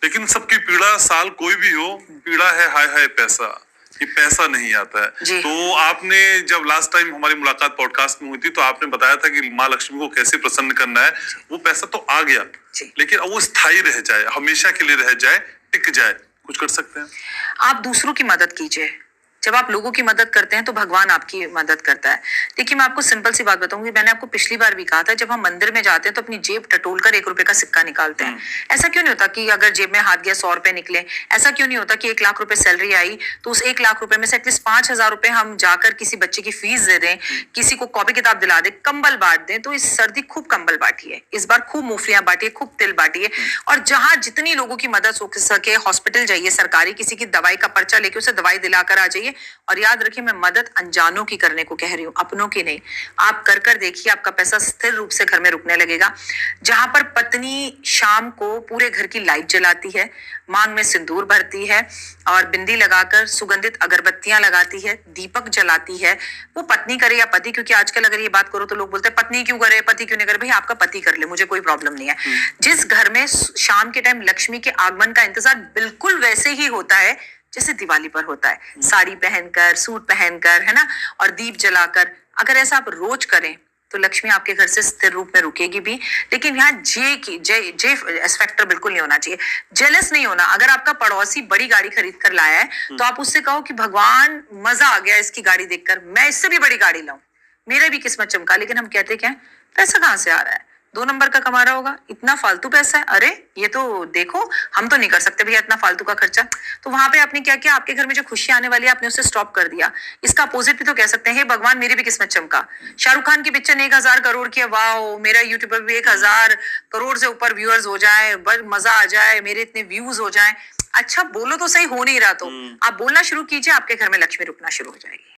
लेकिन सबकी पीड़ा, साल कोई भी हो, पीड़ा है हाय हाय पैसा, ये पैसा नहीं आता है। तो आपने जब लास्ट टाइम हमारी मुलाकात पॉडकास्ट में हुई थी तो आपने बताया था कि माँ लक्ष्मी को कैसे प्रसन्न करना है। वो पैसा तो आ गया, लेकिन अब वो स्थायी रह जाए, हमेशा के लिए रह जाए, टिक जाए, कुछ कर सकते हैं? आप दूसरों की मदद कीजिए। जब आप लोगों की मदद करते हैं तो भगवान आपकी मदद करता है। देखिए, मैं आपको सिंपल सी बात बताऊंगी, मैंने आपको पिछली बार भी कहा था, जब हम मंदिर में जाते हैं तो अपनी जेब टटोल कर 1 रुपए का सिक्का निकालते हैं। ऐसा क्यों नहीं होता कि अगर जेब में हाथ गया 100 रुपए निकले? ऐसा क्यों नहीं होता कि 1 लाख रुपए सैलरी आई तो उस 1 लाख रुपए में से एटलीस्ट 5,000 रुपए हम जाकर किसी बच्चे की फीस दे दें, किसी को कॉपी किताब दिला दें, कंबल बांट दें। तो इस सर्दी खूब कंबल बांटिए, इस बार खूब मूंगफलियां बांटिए, खूब तिल बांटिए, और जहां जितनी लोगों की मदद हो सके हॉस्पिटल जाइए, सरकारी किसी की दवाई का पर्चा लेके उसे दवाई दिलाकर आ जाइए। और याद रखिए, मैं मदद अनजानों की करने को कह रही हूँ, अपनों की नहीं। आप कर कर देखिए, आपका पैसा स्थिर रूप से घर में रुकने लगेगा। जहां पर पत्नी शाम को पूरे घर की लाइट जलाती है, मांग में सिंदूर भरती है और बिंदी लगाकर सुगंधित अगरबत्तियां लगाती है, दीपक जलाती है, वो पत्नी करे या पति, क्योंकि आजकल अगर ये बात करो तो लोग बोलते हैं पत्नी क्यों करे, पति क्यों नहीं करे। भाई, आपका पति कर ले, मुझे कोई प्रॉब्लम नहीं है। जिस घर में शाम के टाइम लक्ष्मी के आगमन का इंतजार बिल्कुल वैसे ही होता है जैसे दिवाली पर होता है, साड़ी पहनकर, सूट पहनकर, है ना, और दीप जलाकर, अगर ऐसा आप रोज करें तो लक्ष्मी आपके घर से स्थिर रूप में रुकेगी भी। लेकिन यहाँ जे फैक्टर बिल्कुल नहीं होना चाहिए, जेलस नहीं होना। अगर आपका पड़ोसी बड़ी गाड़ी खरीद कर लाया है तो आप उससे कहो कि भगवान मजा आ गया इसकी गाड़ी देखकर, मैं इससे भी बड़ी गाड़ी लाऊं, मेरे भी किस्मत चमका। लेकिन हम कहते क्या है, पैसा कहाँ से आ रहा है, 2 नंबर का कमा रहा होगा, इतना फालतू पैसा है, अरे ये तो देखो, हम तो नहीं कर सकते भैया इतना फालतू का खर्चा। तो वहां पे आपने क्या किया, आपके घर में जो खुशियां आने वाली है आपने उसे स्टॉप कर दिया। इसका अपोजिट भी तो कह सकते हैं, हे भगवान मेरी भी किस्मत चमका। शाहरुख खान की पिक्चर ने 1,000 करोड़ किया, वाह, मेरा यूट्यूब पर भी 1,000 करोड़ से ऊपर व्यूअर्स हो जाए, मजा आ जाए, मेरे इतने व्यूज हो जाए। अच्छा बोलो तो सही, हो नहीं रहा तो आप बोलना शुरू कीजिए, आपके घर में लक्ष्मी रुकना शुरू हो जाएगी।